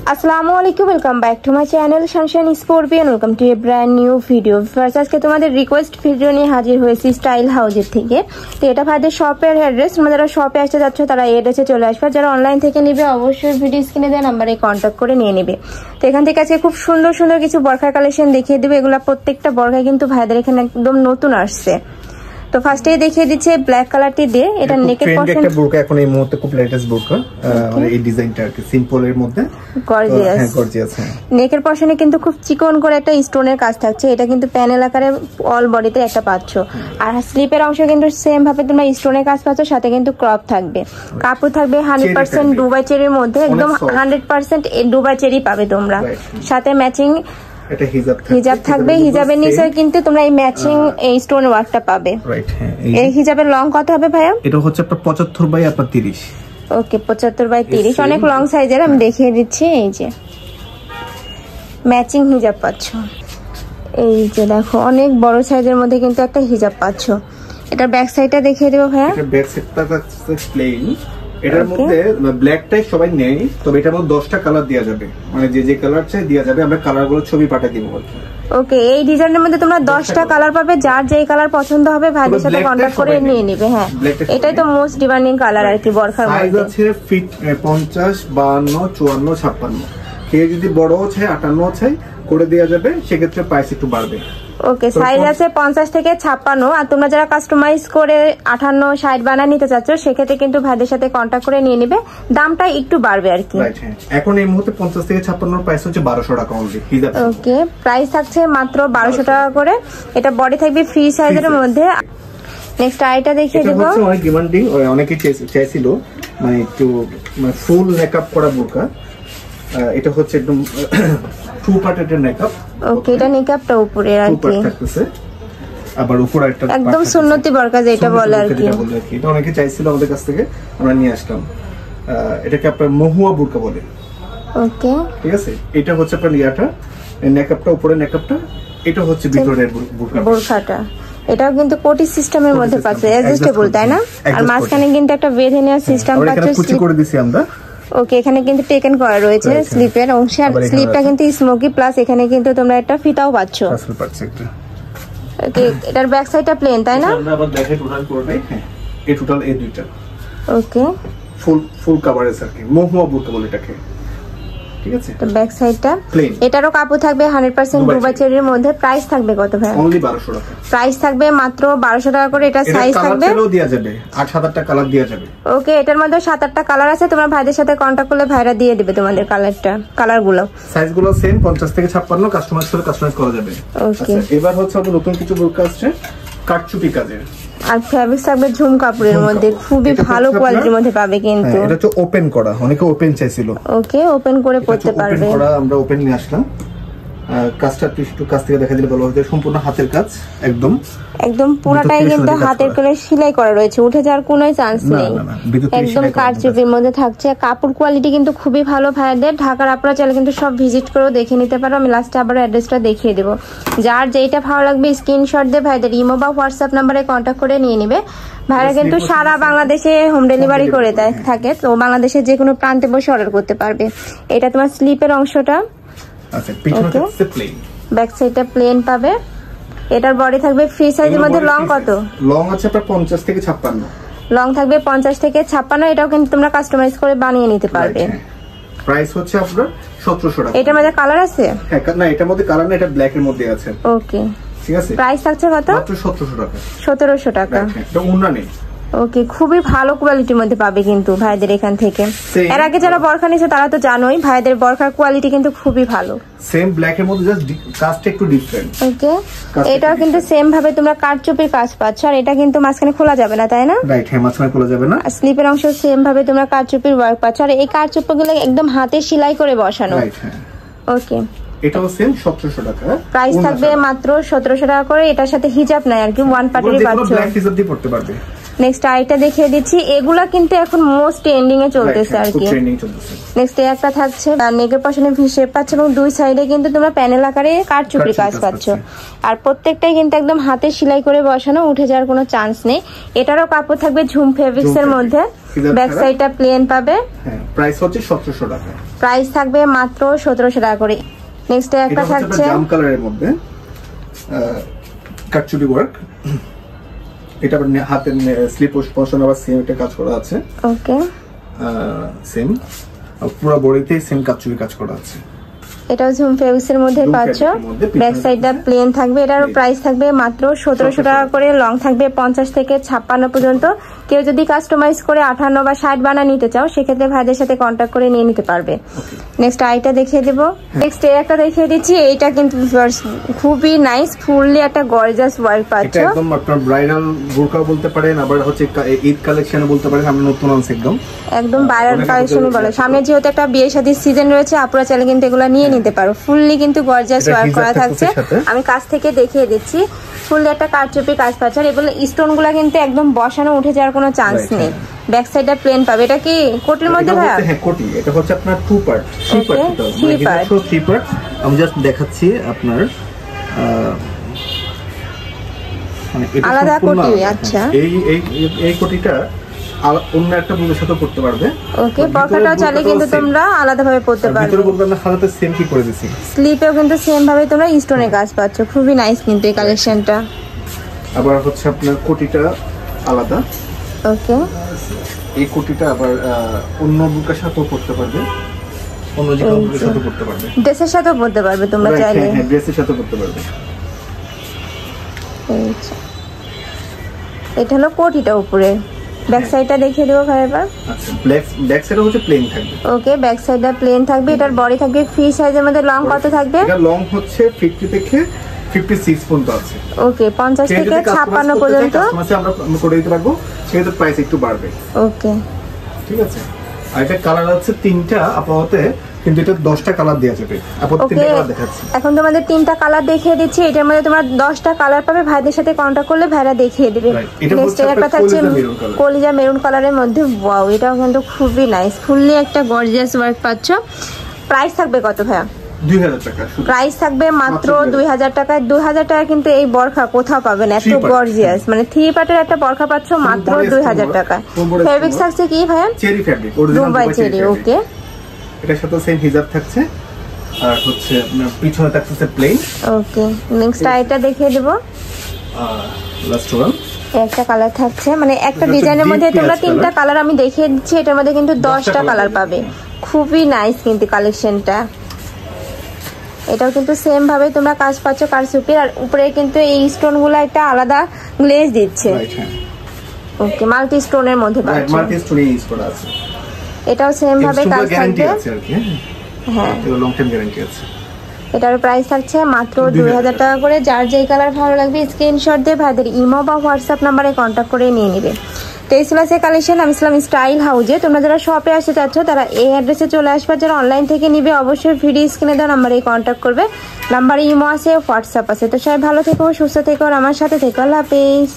আসসালামু আলাইকুম, welcome back to my channel Sunshine scorpion. Welcome to A brand new video. First আজকে তোমাদের request video নিয়ে হাজির হয়েছি স্টাইল হাউজের থেকে। তো এটা ভাইদের শপের অ্যাড্রেস, তোমরা যারা শপে আসতে যাচ্ছ তারা এই অ্যাড্রেসে চলে আসবে। যারা অনলাইন থেকে নেবে অবশ্যই ভিডিও স্ক্রিনে দেওয়া নাম্বারে কন্ট্যাক্ট করে নিয়ে নেবে। তো এখান থেকে আজকে খুব সুন্দর সুন্দর কিছু বরখার কালেকশন দেখিয়ে দেবে। এগুলা প্রত্যেকটা বরখায় কিন্তু ভাইদের এখানে একদম নতুন আসছে। তো ফার্স্টেই দেখিয়ে দিচ্ছে ব্ল্যাক কালারটি দিয়ে। এটা নেকের পশন একটা বোরকা এখন এই মুহূর্তে খুব লেটেস্ট বোরকা, মানে এই ডিজাইনটা আর কি সিম্পল এর মধ্যে গর্জিয়াস। হ্যাঁ গর্জিয়াস। হ্যাঁ, নেকের পশনে কিন্তু খুব চিকন করে একটা স্টোনের কাজ থাকছে। এটা কিন্তু প্যানেল আকারে অল বডিতে একটা পাচ্ছ। আর স্লিপের অংশ কিন্তু সেম ভাবে তোমরা স্টোনের কাজ পাচ্ছ, সাথে কিন্তু ক্রপ থাকবে। কাপড় থাকবে 100% দুবাই চেরির মধ্যে, একদম 100% দুবাই চেরি পাবে তোমরা। সাথে ম্যাচিং এটা হিজাব থাকবে। হিজাবের নিচে কিন্তু তোমরা এই ম্যাচিং এই স্টোন ওয়ার্কটা পাবে। রাইট। হ্যাঁ, এই হিজাবের লং কত হবে ভাইয়া? এটা হচ্ছে আপনার 75 বাই 30। ওকে, 75 বাই 30 অনেক লং সাইজের। আমি দেখিয়ে দিচ্ছি। এই যে ম্যাচিং হিজাব পাচ্ছ। এই যে দেখো অনেক বড় সাইজের মধ্যে কিন্তু একটা হিজাব পাচ্ছ। এটার ব্যাক সাইডটা দেখিয়ে দেবো ভাইয়া। এটা ব্যাক সাইডটা প্লেন। এটার মধ্যে ব্ল্যাকটাই সবাই নেই, তবে এটার মধ্যে 10টা কালার দেওয়া যাবে, মানে যে কালার চাই দেওয়া যাবে। আমরা কালারগুলো ছবি পাঠিয়ে দিব। ওকে, এই ডিজাইনের মধ্যে তোমরা 10টা কালার পাবে। যার যেই কালার পছন্দ হবে ভাইদের সাথে কন্টাক্ট করে নিয়ে নেবে। হ্যাঁ, এটাই তো মোস্ট ডিমান্ডিং কালার আর কি বরখার মধ্যে। সাইজ আছে ফিট 50, 52, 54, 56। কেউ যদি বড় চাই 58 চাই করে দেওয়া যাবে, সেক্ষেত্রে প্রাইস একটু বাড়বে। ওকে, সাইজ আছে 50 থেকে 56। আর তোমরা যারা কাস্টমাইজ করে 58, 60 বানায় নিতে চাচ্ছ সেক্ষেত্রে কিন্তু ভাইদের সাথে কন্টাক্ট করে নিয়ে নেবে। দামটা একটু বাড়বে আর কি। এখন এই মুহূর্তে 50 থেকে 56 প্রাইস হচ্ছে 1200 টাকা অনলি। ওকে, প্রাইস থাকছে মাত্র 1200 টাকা করে। এটা বডি থাকবে ফ্রি সাইজের মধ্যে। নেক্সট আইটা দেখিয়ে দেব। এটা হচ্ছে অনেক ডিমান্ডিং, অনেকে চাইছিল মানে একটু ফুল মেকআপ করা বোরকা। এটা হচ্ছে একদম টু পার্টের মেকআপ। ওকে, এটা মেকআপটা উপরে আর কি থাকতেছে, আবার উপরে একটা একদম সুন্নতি বরকা যেটা বলে আর কি। এটা অনেকে চাইছিল আমাদের কাছ থেকে, আমরা নিয়ে আসলাম। এটাকে আপনার মহুয়া বোরকা বলে। ওকে, ঠিক আছে। এটা হচ্ছে আপনার ইয়াটা মেকআপটা, উপরে মেকআপটা। এটা হচ্ছে ভিতরের বোরকাটা। এটাও কিন্তু কোটি সিস্টেমের মধ্যে পাচ্ছে, অ্যাডজাস্টেবল, তাই না? আর মাঝখানে কিন্তু একটা বেঁধে নেওয়ার সিস্টেম পাচ্ছে। কুচি করে দিছি আমরা। ওকে, এখানে কিন্তু টেকেন করা রয়েছে স্লিপের অংশে। আর স্লিপটা কিন্তু স্মোকি প্লাস এখানে কিন্তু তোমরা একটা ফিতাও পাচ্ছ। ওকে, এটার ব্যাক সাইডটা প্লেন, তাই না? আমরা আবার দেখে টোটাল করবে। হ্যাঁ, এই টোটাল এই দুইটা। ওকে, ফুল কভারেজ আর কি, মহুয়া বোরকা বলে এটাকে। ঠিক আছে। তো ব্যাক সাইডটা প্লেন। এটারও কাপড় থাকবে 100% দুবাই চেরির মধ্যে। প্রাইস থাকবে কত ভাই? অনলি 1200 টাকা। প্রাইস থাকবে মাত্র 1200 টাকা করে। এটা সাইজ থাকবে, কালারও দেয়া যাবে, 8-7টা কালার দেয়া যাবে। ওকে, এটার মধ্যে 7-8টা কালার আছে। তোমরা ভাইদের সাথে কন্টাক্ট করলে ভাইরা দিয়ে দিবে তোমাদের কালারগুলো। সাইজগুলো সেম 50 থেকে 56, কাস্টমাইজ করে কাস্টমাইজ করা যাবে। ওকে, এবার হচ্ছে আমাদের নতুন কিছু বোরকা আসছে কাটচুপি কাজের। আর ফ্যাব্রিক থাকবে ঝুম কাপড়ের মধ্যে, খুবই ভালো কোয়ালিটির মধ্যে পাবে কিন্তু। এটা হচ্ছে ওপেন করা, অনেকে ওপেন চাইছিল। ওকে, ওপেন করে পড়তে পারবে। ওপেন করা আমরা ওপেন নিয়ে আসলাম। কাজটা একটু কাছ থেকে দেখা দিলে ভালো হবে। সম্পূর্ণ হাতের কাজ, একদম পুরোটাই কিন্তু হাতের করে সেলাই করা রয়েছে, উঠে যাওয়ার কোনো চান্স নেই। একদম কারচুপির মধ্যে থাকছে। কাপড় কোয়ালিটি কিন্তু খুবই ভালো ভাইদের। ঢাকার আপনারা চাইলে কিন্তু সব ভিজিট করেও দেখে নিতে পারো। আমি লাস্টে আবার অ্যাড্রেসটা দেখিয়ে দেবো। যার যেটা ভালো লাগবে স্ক্রিনশট দিয়ে ভাইদের ইমো বা হোয়াটসঅ্যাপ নাম্বারে কন্ট্যাক্ট করে নিয়ে নিবে। ভাইরা কিন্তু সারা বাংলাদেশে হোম ডেলিভারি করে থাকে। তো বাংলাদেশের যে কোনো প্রান্তে বসে অর্ডার করতে পারবে। এটা তোমার স্লিপের অংশটা। আচ্ছা, পিছনটা হচ্ছে প্লেন, ব্যাক সাইডটা প্লেন পাবে। এটার বডি থাকবে ফ্রি সাইজের মধ্যে। লং কত? লং আছে আপনার 50 থেকে 56। লং থাকবে 50 থেকে 56। এটাও কিন্তু তোমরা কাস্টমাইজ করে বানিয়ে নিতে পারবে। প্রাইস হচ্ছে আপনার 1700 টাকা। এটার মধ্যে কালার আছে? হ্যাঁ, না এটার মধ্যে কালার না, এটা ব্ল্যাক এর মধ্যে আছে। ওকে, ঠিক আছে। প্রাইস থাকছে কত? মাত্র 1700 টাকা। 1700 টাকা। এটা ওন্না নেই। ওকে, খুবই ভালো কোয়ালিটির মধ্যে পাবে কিন্তু ভাইদের এখান থেকে। এর আগে যারা বরখা নিছে তারা তো জানোই ভাইদের বরখার কোয়ালিটি কিন্তু খুবই ভালো। সেম ব্ল্যাক এর মধ্যে জাস্ট কাজটা একটু ডিফারেন্ট। ওকে, এটাও কিন্তু সেম ভাবে তোমরা কারচুপির কাজ পাচ্ছ। আর এটা কিন্তু মাঝখানে খোলা যাবে না, তাই না? রাইট, হ্যাঁ, মাঝখানে খোলা যাবে না। স্লিপের অংশ সেম ভাবে তোমরা কারচুপির ওয়ার্ক পাচ্ছ। আর এই কারচুপিগুলো একদম হাতে সেলাই করে বসানো। রাইট, হ্যাঁ। ওকে, এটাও সেম 1700 টাকা। প্রাইস থাকবে মাত্র 1700 টাকা করে। এটার সাথে হিজাব নাই আর কি, ওয়ান পার্টেরই পাচ্ছ। ব্ল্যাক হিজাব দিয়ে পড়তে পারবে। নেক্সট আইটা দেখিয়ে দিচ্ছি। এগুলা কিন্তু এখন মোস্ট ট্রেন্ডিং এ চলতেছে আর কি। নেক্সট একটা থাকছে নেকের পশনে ভি শেপ পাচ্ছ এবং দুই সাইডে কিন্তু তোমরা প্যানেল আকারে কারচুপি কাজ পাচ্ছ। আর প্রত্যেকটাই কিন্তু একদম হাতে সেলাই করে বসানো, উঠে যাওয়ার কোনো চান্স নেই। এটারও কাপড় থাকবে ঝুম ফেব্রিক্স এর মধ্যে। ব্যাক সাইডটা প্লেন পাবে। প্রাইস হচ্ছে 1700 টাকা। প্রাইস থাকবে মাত্র 1700 টাকা করে। নেক্সট একটা থাকছে জাম কালারের মধ্যে কাটচুপি ওয়ার্ক, এটা হাতের স্লিপ পোর্শন আবার সেম একটা কাজ করা আছে। ওকে, সেম পুরো বডিতে সেম কাটচুপি কাজ করা আছে। এটাও ঝুম ফেব্রিক্সের মধ্যে পাচ্ছ। ব্যাক সাইডটা প্লেন থাকবে, এটার প্রাইস থাকবে মাত্র 1700 টাকা করে। লং থাকবে 50 থেকে 56 পর্যন্ত। কেউ যদি কাস্টমাইজ করে 58 বা 60 বানা নিতে চাও সেক্ষেত্রে ভাইদের সাথে কন্ট্যাক্ট করে নিয়ে নিতে পারবে। নেক্সট আইটা দেখিয়ে দেব। নেক্সট এর একটা দেখিয়ে দিচ্ছি, এইটা কিন্তু খুবই নাইস, ফুললি একটা গর্জিয়াস ওয়ার্ক পাচ্ছ। এটা একদম আপনার ব্রাইডাল বোরকা বলতে পারেন, আবার হচ্ছে ঈদ কালেকশন বলতে পারেন। আমরা নতুন আনছি একদম ব্রাইডাল কালেকশনই বলে। সামনে যেহেতু একটা বিয়ে শাদীর সিজন রয়েছে, আপুরা চাইলে কিন্তু এগুলো নিয়ে নিতে পারো। ফুললি কিন্তু গর্জিয়াস ওয়ার্ক করা থাকছে। আমি কাছ থেকে দেখিয়ে দিচ্ছি, ফুললি একটা কারচুপি কাজ পাচ্ছে। আর এগুলো স্টোন গুলা কিন্তু একদম বসানো উঠে যাওয়ার কোনো চান্স নেই। ব্যাক সাইডটা প্লেন পাবে। এটা কি কোটির মধ্যে ভাই? হ্যাঁ কোটি। এটা হচ্ছে আপনার 2 পার্ট, 3 পার্ট। আমি জাস্ট দেখাচ্ছি আপনার মানে এটা আলাদা কোটি। আচ্ছা, এই কোটিটা অন্য একটা বুকের সাথে পড়তে পারবে। ওকে, পকেটটাও চাইলে কিন্তু তোমরা আলাদাভাবে পড়তে পারবে। ভিতরে বলতে আমরা হাতাতে সেম কি করে দিছি, স্লিপেও কিন্তু সেম ভাবে তোমরা স্টোনের কাজ পাচ্ছ। খুবই নাইস কিন্তু এই কালেকশনটা। আবার হচ্ছে আপনার কোটিটা আলাদা। ওকে, এই কোটিটা আবার অন্য বুকের সাথেও পড়তে পারবে, অন্য যে কোনো বুকের সাথে পড়তে পারবে, ড্রেসের সাথেও পড়তে পারবে তোমরা চাইলে। হ্যাঁ, ড্রেসের সাথে পড়তে পারবে। এটা হলো কোটিটা উপরে। ব্যাক সাইডটা দেখিয়ে দেবো ভাই এবার। আচ্ছা, ব্যাক সাইডটা হচ্ছে প্লেন থাকবে। ওকে, ব্যাক সাইডটা প্লেন থাকবে। এটার বডি থাকবে ফ্রি সাইজের মধ্যে। লং কত থাকবে? এটা লং হচ্ছে 50 থেকে 56 পর্যন্ত আছে। ওকে, 50 থেকে 56 পর্যন্ত আমরা করে দিতে পারবো। সেক্ষেত্রে প্রাইস একটু বাড়বে। ওকে, ঠিক আছে। আর এটা কালার আছে 3টা আপাতত, কিন্তু এটা 10টা কালার দেওয়া যাবে। আপাতত 3টা কালার দেখাচ্ছি। এখন তোমাদের 3টা কালার দেখিয়ে দিচ্ছি। এটার মধ্যে তোমরা 10টা কালার পাবে। ভাইদের সাথে কন্ট্যাক্ট করলে ভাইরা দেখিয়ে দিবে। নেক্সট একটা থাকছে কলিজা মেরুন কালারের মধ্যে। ওয়াও, এটাও কিন্তু খুবই নাইস, ফুললি একটা গর্জিয়াস ওয়ার্ক পাচ্ছ। প্রাইস থাকবে কত ভাইয়া? 2000 টাকা। প্রাইস থাকবে মাত্র 2000 টাকায়। 2000 টাকা কিন্তু এই বরখা কোথাও পাবে না, এত গর্জিয়াস। মানে 3 পার্টের একটা বরখা পাচ্ছ মাত্র 2000 টাকায়। ফেব্রিক্স থাকছে কি ভাইয়া? Cherry fabric, original Dubai cherry. Okay, এটার সাথে সেম হিজাব থাকছে। আর হচ্ছে পিছনে থাকছে প্লেন। ওকে, নেক্সট আইটা দেখিয়ে দেব। লাস্ট ওয়ান একটা কালার থাকছে, মানে একটা ডিজাইনের মধ্যে তোমরা 3টা কালার আমি দেখিয়ে দিচ্ছি। এটার মধ্যে কিন্তু 10টা কালার পাবে। খুবই নাইস কিন্তু কালেকশনটা। এটাও কিন্তু সেম ভাবে তোমরা কাজ পাচ্ছ কারচুপির। আর উপরে কিন্তু এই স্টোন গুলা একটা আলাদা গ্লেজ দিচ্ছে। ওকে, মাল্টি স্টোনের মধ্যে পাচ্ছ। মাল্টি স্টোন ইউজ করা আছে। এটাও সেম ভাবে কাজ থাকবে। হ্যাঁ, লং টাইম গ্যারান্টি আছে। এটার প্রাইস থাকছে মাত্র 2000 টাকা করে। যার যেই কালার ভালো লাগবে স্ক্রিনশট দিয়ে ভাইদের ইমো বা হোয়াটসঅ্যাপ নাম্বারে কন্ট্যাক্ট করে নিয়ে নেবে। তো এই ছিল আজকের কালেকশন। আমি ছিলাম স্টাইল হাউজে। তোমরা যারা শপে আসতে চাচ্ছ তারা এই অ্যাড্রেসে চলে আসবে। যারা অনলাইন থেকে নিবে অবশ্যই ভিডিও স্ক্রিনে দেওয়া নাম্বারে কন্ট্যাক্ট করবে। নাম্বারে ইমো আছে, হোয়াটসঅ্যাপ আছে। তো সবাই ভালো থেকো, সুস্থ থেকো, আর আমার সাথে থেকো। আল্লাহ হাফেজ।